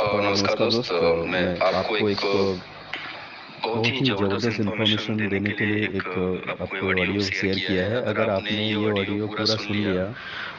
नमस्कार दोस्त। मैं आपको एक बहुत ही ज़बरदस्त इन्फॉर्मेशन देने के लिए आपको ये ऑडियो शेयर किया है। अगर आपने ये ऑडियो पूरा सुन लिया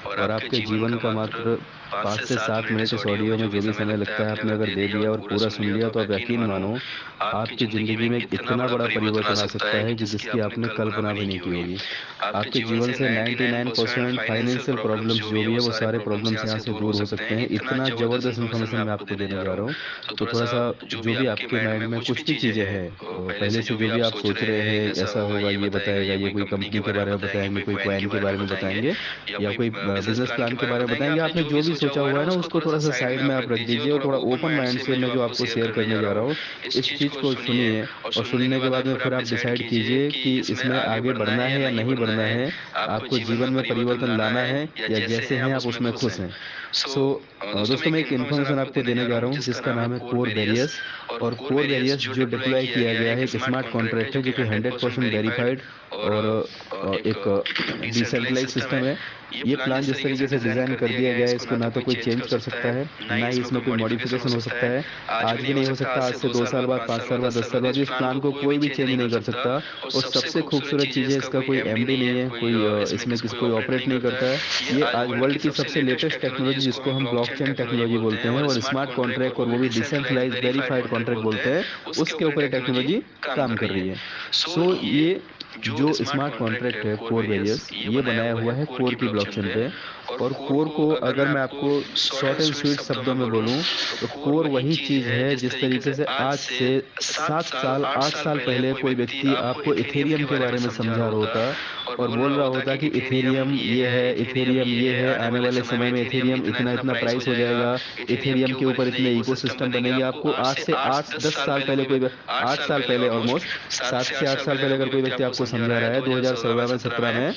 और आपके जीवन का मात्र 5 से 7 मिनट इस ऑडियो में जो भी समय लगता है आपने अगर दे दिया और पूरा सुन लिया, तो आप यकीन मानो आपकी ज़िंदगी में एक इतना बड़ा परिवर्तन आ सकता है कि जिसकी आपने कल्पना भी नहीं की होगी। आपके जीवन से 99% फाइनेंशियल प्रॉब्लम्स जो भी है वो सारे प्रॉब्लम्स यहाँ से दूर हो सकते हैं। इतना ज़बरदस्त इन्फॉर्मेशन मैं आपको देने जा रहा हूँ। तो थोड़ा-सा जो भी आपके माइंड में कुछ भी चीज़ें हैं, पहले से जो भी आप सोच रहे हैं ऐसा होगा, ये बताएगा, ये कोई कंपनी के बारे में बताएँगे, कोई कॉइन के बारे में बताएँगे या कोई बिज़नेस प्लान के बारे में बताएँगे। आपने जो भी सोचा हुआ है ना, उसको थोड़ा-सा साइड में आप रख दीजिए और थोड़ा ओपन माइंड से मैं जो आपको शेयर करने जा रहा हूँ, इस चीज़ को सुनिए और सुनने के बाद में फिर आप डिसाइड कीजिए कि इसमें आगे बढ़ना है या नहीं बढ़ना है, आपको जीवन में परिवर्तन लाना है या जैसे हैं आप उसमें खुश हैं। दोस्तों, मैं एक इन्फॉर्मेशन आपको देने जा रहा हूँ जिसका नाम है कोर वेरियस। और कोर वेरियस जो डिप्लॉय किया गया है, एक स्मार्ट कॉन्ट्रैक्ट है जो कि 100% वेरिफाइड और एक डिसेंट्रलाइज्ड सिस्टम है। ये प्लान जिस तरीके से डिज़ाइन कर दिया गया है, इसको ना तो कोई चेंज कर सकता है, ना ही इसमें कोई मॉडिफिकेशन हो सकता है। आज भी नहीं हो सकता, आज से 2 साल बाद, 5 साल बाद, 10 साल बाद भी इस प्लान को कोई भी चेंज नहीं कर सकता। और सबसे खूबसूरत चीज़ है, इसका कोई एमडी नहीं है, इसमें कोई ऑपरेट नहीं करता है। ये आज वर्ल्ड की सबसे लेटेस्ट टेक्नोलॉजी जिसको हम ब्लॉकचेन टेक्नोलॉजी बोलते हैं और स्मार्ट कॉन्ट्रैक्ट और वो भी डिसेंट्रलाइज्ड वेरिफाइड कॉन्ट्रैक्ट बोलते हैं, उसके ऊपर ये टेक्नोलॉजी काम कर रही है। ये जो स्मार्ट कॉन्ट्रैक्ट है कोर वेरियस, ये बनाया हुआ है कोर की ब्लॉकचेन पे। और कोर को अगर मैं आपको शॉर्ट एंड स्वीट शब्दों में बोलूं, तो कोर वही चीज है जिस तरीके से आज से 7 साल 8 साल पहले कोई व्यक्ति आपको इथेरियम के बारे में समझा रहा होता और बोल रहा होता कि इथेरियम ये है, इथेरियम ये है, आने वाले समय में इथेरियम इतना इतना प्राइस हो जाएगा, इथेरियम के ऊपर इतने इकोसिस्टम बनेंगे। आपको आज से 8-10 साल पहले 8 साल पहले, ऑलमोस्ट 7 से 8 साल पहले अगर कोई व्यक्ति आपको समझा रहा है 2016 में 17 में,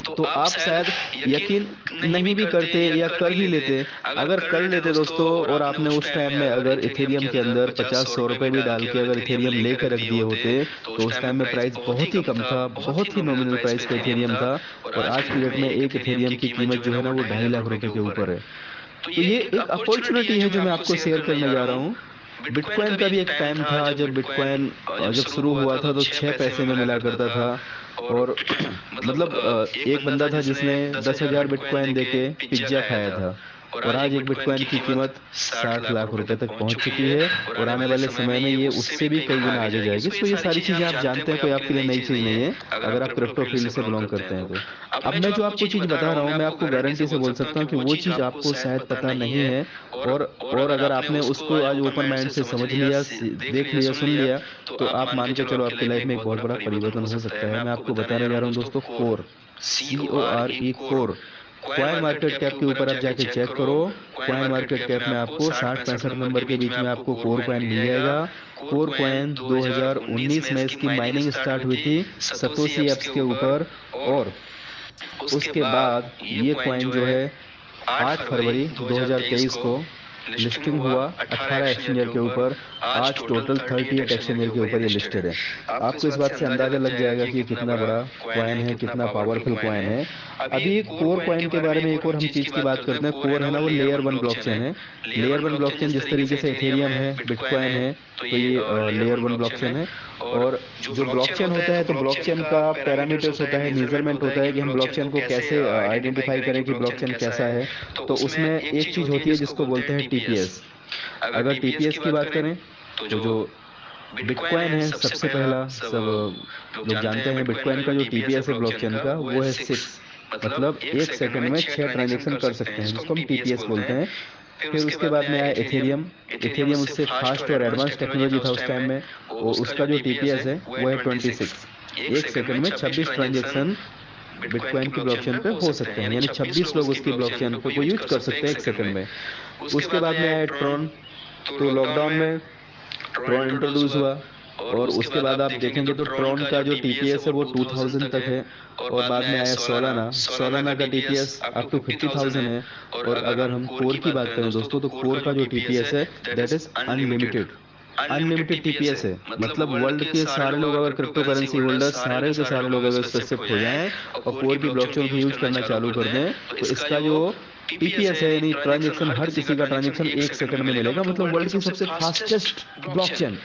तो आप शायद यकीन नहीं भी करते या कर भी लेते। अगर कर लेते दोस्तों, और आपने उस टाइम में अगर इथेरियम के अंदर 50-100 रुपए भी डाल के अगर इथेरियम लेके रख दिए होते, तो उस टाइम में प्राइस बहुत ही कम था, बहुत ही नॉमिनल प्राइस का इथेरियम था। और आज की डेट में एक इथेरियम की कीमत जो है ना, वो 2.5 लाख रुपए के ऊपर है। तो ये एक अपॉर्चुनिटी है जो मैं आपको शेयर करने जा रहा हूँ। बिटकॉइन का भी एक टाइम था जब बिटकॉइन जब शुरू हुआ था तो 6 पैसे में मिला करता था। और मतलब एक बंदा था जिसने 10,000 बिटकॉइन देके पिज़्ज़ा खाया था। और आज एक बिटकॉइन की कीमत 60 लाख रुपए तक पहुंच चुकी है और आने वाले समय में ये उससे भी कई गुना आगे जाएगी। सो ये सारी चीज़ें आप जानते हैं, कोई आपके लिए नई चीज़ नहीं है अगर आप क्रिप्टो फील्ड से बिलोंग करते हैं तो। अब मैं जो आपको चीज़ बता रहा हूँ, मैं आपको गारंटी से बोल सकता हूँ कि वो चीज़ आपको शायद पता नहीं है। और अगर आपने उसको आज ओपन माइंड से समझ लिया, देख लिया, सुन लिया, तो आप मान के चलो आपकी लाइफ में एक बहुत बड़ा परिवर्तन हो सकता है। मैं आपको बताने जा रहा हूँ दोस्तों, core, CORE, core. Coin market cap के ऊपर आप जाके चेक करो। कॉइन मार्केट कैप में आपको 60-65 नंबर के बीच में आपको कोर कॉइन मिल जाएगा। कोर कॉइन 2019 में इसकी माइनिंग स्टार्ट हुई थी सतोशी ऐप्स के ऊपर। और उसके बाद ये कॉइन जो है 8 फरवरी 2023 को लिस्टिंग हुआ 18 एक्सचेंजर के ऊपर। आज टोटल 38 एक्सचेंजर के ऊपर ये लिस्टेड है। आपको इस बात से अंदाजा लग जाएगा कि कितना बड़ा कॉइन है, कितना पावरफुल कॉइन है। अभी कोर कॉइन के बारे में एक और हम चीज की बात करते हैं। कोर है ना, वो लेयर 1 ब्लॉकचेन है। लेयर 1 ब्लॉकचेन जिस तरीके से इथेरियम है, बिटकॉइन है, तो ये लेयर 1 ब्लॉकचेन है। और जो ब्लॉकचेन होता है, तो ब्लॉकचेन का पैरामीटर्स होता है, मेजरमेंट होता है कि हम ब्लॉकचेन को कैसे आइडेंटिफाई करें कि ब्लॉकचेन कैसा है। तो उसमें एक चीज होती है जिसको बोलते हैं टीपीएस। अगर टीपीएस की बात करें, तो जो बिटकॉइन है सबसे पहला, सब लोग जानते हैं बिटकॉइन का जो टीपीएस है ब्लॉकचेन का, वो है 6। मतलब 1 सेकंड में 6 ट्रांजैक्शन कर सकते हैं, जिसको हम टीपीएस बोलते हैं। फिर उसके बाद में आया इथेरियम। इथेरियम उससे फास्ट और एडवांस टेक्नोलॉजी था उस टाइम में। वो उसका जो टीपीएस है वो है 26। 1 सेकंड में 26 ट्रांजैक्शन बिटकॉइन की ब्लॉकचेन पे हो सकते हैं, यानी 26 लोग उसकी ब्लॉकचेन पे को यूज कर सकते हैं 1 सेकंड में। उसके बाद में आया ट्रॉन। तो लॉकडाउन में ट्रॉन इंट्रोड्यूस हुआ। और उसके बाद आप देखेंगे तो ट्रॉन का जो टीपीएस है वो 2000 तक है। और बाद में आया सोलाना। सोलाना का टीपीएस अप टू 50,000 है। और अगर हम कोर की बात करें दोस्तों, तो कोर का जो टीपीएस है that is unlimited. Unlimited TPS है। मतलब वर्ल्ड के सारे लोग अगर क्रिप्टो करेंसी होल्डर सारे के सारे लोग अगर इससे शिफ्ट हो जाएं और कोर की ब्लॉकचेन को यूज करना चालू कर दें, तो इसका जो टीपीएस है, यानी ट्रांजेक्शन, हर किसी का ट्रांजेक्शन 1 सेकंड में मिलेगा, मतलब वर्ल्ड की सबसे फास्टेस्ट ब्लॉकचेन।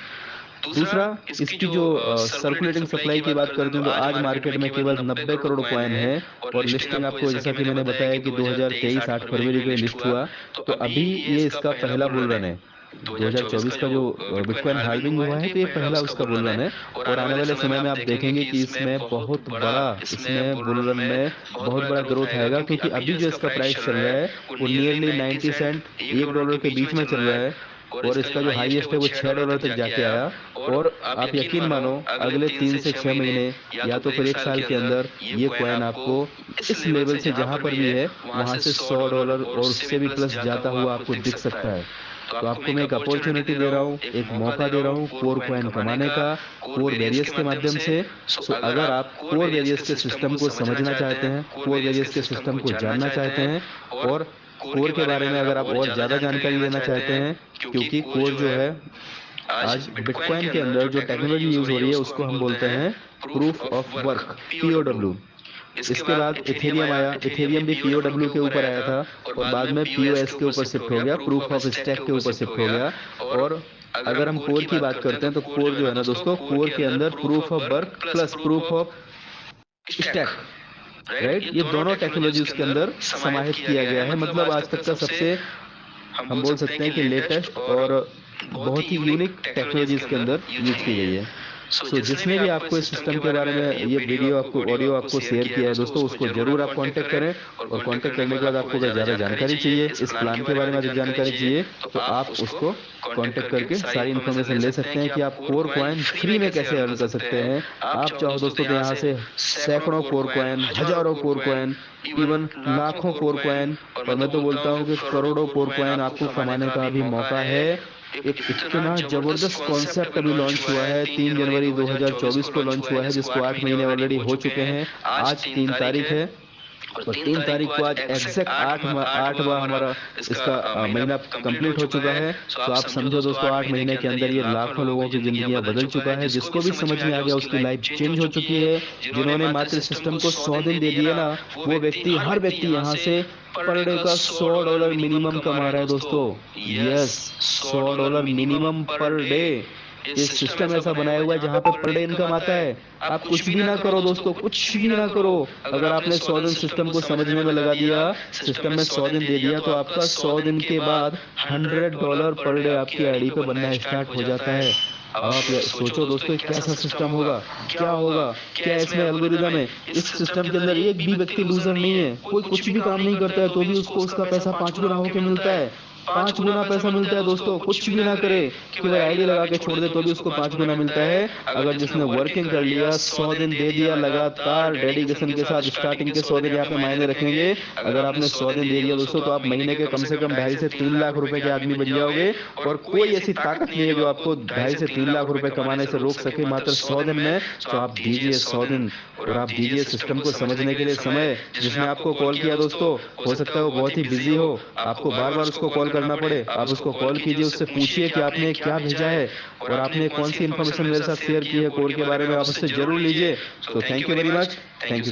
दूसरा, इसकी जो सर्कुलेटिंग सप्लाई की बात करते हैं तो आज मार्केट में केवल 90 करोड़ कॉइन है, और लिस्टिंग आपको जैसा कि मैंने बताया कि 2023 8 फरवरी को लिस्ट हुआ, तो अभी ये इसका पहला बुल रन है। 2024 का जो बिटकॉइन हाल्विंग हुआ है, तो ये पहला उसका बुल रन है, और आने वाले समय में आप देखेंगे कि इसमें बुल रन में बहुत बड़ा ग्रोथ आएगा, क्योंकि अभी जो इसका प्राइस चल रहा है वो नियरली 90 सेंट $1 के बीच में चल रहा है, और इसका जो हाईएस्ट है वो $6 तक जाके आया। और आप यकीन मानो, अगले 3 से 6 महीने या तो फिर 1 साल के अंदर ये कॉइन आपको इस लेवल से जहां पर भी है वहां से $100 और उससे भी प्लस जाता हुआ आपको दिख सकता है। तो आपको मैं एक अपॉर्चुनिटी दे रहा हूँ, एक मौका दे रहा हूँ कोर कॉइन कमाने का, कोर वेरियस के माध्यम से। सो अगर आप कोर वेरियस के सिस्टम को समझना चाहते हैं, कोर वेरियस के सिस्टम को जानना चाहते हैं, और कोर के बारे में अगर आप और ज्यादा जानकारी लेना चाहते हैं, क्योंकि कोर जो है आज बिटकॉइन के अंदर जो टेक्नोलॉजी यूज हो रही है उसको हम बोलते हैं प्रूफ ऑफ वर्क, पीओडब्ल्यू। इसके बाद इथेरियम आया, इथेरियम भी पीओडब्ल्यू के ऊपर आया था, और बाद में पीओएस के ऊपर शिफ्ट हो गया, प्रूफ ऑफ स्टैक के ऊपर शिफ्ट हो गया। और अगर हम कोर की बात करते हैं तो कोर जो है ना दोस्तों, कोर के अंदर proof of work plus proof of stack, right, ये दोनों टेक्नोलॉजी उसके अंदर समाहित किया गया है। मतलब आज तक का सबसे, हम बोल सकते हैं कि लेटेस्ट और बहुत ही यूनिक टेक्नोलॉजी इसके अंदर यूज की गई है। सो जिसने भी आपको इस सिस्टम के बारे में ये वीडियो आपको ऑडियो आपको शेयर किया है दोस्तों, उसको जरूर आप कांटेक्ट करें, और कांटेक्ट करने के बाद आपको अगर ज़्यादा जानकारी चाहिए, इस प्लान के बारे में अधिक जानकारी चाहिए, तो आप उसको कांटेक्ट करके सारी इन्फॉर्मेशन ले सकते हैं कि आप कोर कॉइन फ्री में कैसे अर्न कर सकते हैं। आप चाहो दोस्तों तो यहाँ से सैकड़ों कोर कॉइन, हजारों कोर कॉइन, इवन लाखों कोर कॉइन, और मैं तो बोलता हूँ कि करोड़ों कोर कॉइन आपको कमाने का भी मौका है। एक इतना जबरदस्त कॉन्सेप्ट अभी लॉन्च हुआ है, 3 जनवरी 2024 को लॉन्च हुआ है, जिसको 8 महीने ऑलरेडी हो चुके हैं। आज 3 तारीख है, और 3 तारीख को आज एग्जैक्ट 8वां हमारा इसका महीना कंप्लीट हो चुका है। तो आप समझो दोस्तों, 8 महीने के अंदर ये लाखों लोगों की जिंदगियां बदल चुका है। जिसको भी समझ में आ गया उसकी लाइफ चेंज हो चुकी है। जिन्होंने मात्र सिस्टम को 100 दिन दे दिए ना, वो व्यक्ति, हर व्यक्ति यहाँ से पर डे का $100 मिनिमम कमा रहा है दोस्तों। Yes, $100 minimum per day. ये सिस्टम ऐसा बनाया हुआ है जहाँ पे पर डे इनकम आता है। आप कुछ भी ना करो दोस्तों, कुछ भी ना करो, अगर आपने 100 दिन सिस्टम को समझने में लगा दिया, सिस्टम में 100 दिन दे दिया, तो आपका 100 दिन के बाद $100 पर डे आपकी आईडी पे बनना स्टार्ट हो जाता है। अब आप सोचो दोस्तों, कैसा सिस्टम होगा, क्या होगा, क्या इसमें एल्गोरिदम है। इस सिस्टम के अंदर एक भी व्यक्ति लूजर नहीं है, कोई कुछ भी काम नहीं करता है तो भी उसको उसका पैसा 5 गुना होके मिलता है। 5 गुना पैसा मिलता है दोस्तों, कुछ भी ना करे, केवल आईडी लगा के छोड़ दे तो भी उसको 5 गुना मिलता है। अगर जिसने वर्किंग कर लिया, 100 दिन दे दिया लगातार डेडिकेशन के साथ, स्टार्टिंग के 100 दिन यहाँ पे मायने रखेंगे। अगर आपने 100 दिन दे दिया दोस्तों, तो आप महीने के कम से कम 2.5 से 3 लाख रुपए के आदमी बन जाओगे। और कोई ऐसी ताकत नहीं है जो आपको 2.5 से 3 लाख रुपए कमाने से रोक सके मात्र 100 दिन में। तो आप दीजिए 100 दिन, और आप दीजिए सिस्टम को समझने के लिए समय। जिसने आपको कॉल किया दोस्तों, हो सकता है वो बहुत ही बिजी हो, आपको बार बार उसको कॉल करना पड़े, आप उसको कॉल कीजिए, उससे पूछिए कि आपने क्या भेजा है और आपने कौन सी इन्फॉर्मेशन मेरे साथ शेयर की है कोर के बारे में, आप उससे जरूर लीजिए। तो thank you very much, thank you.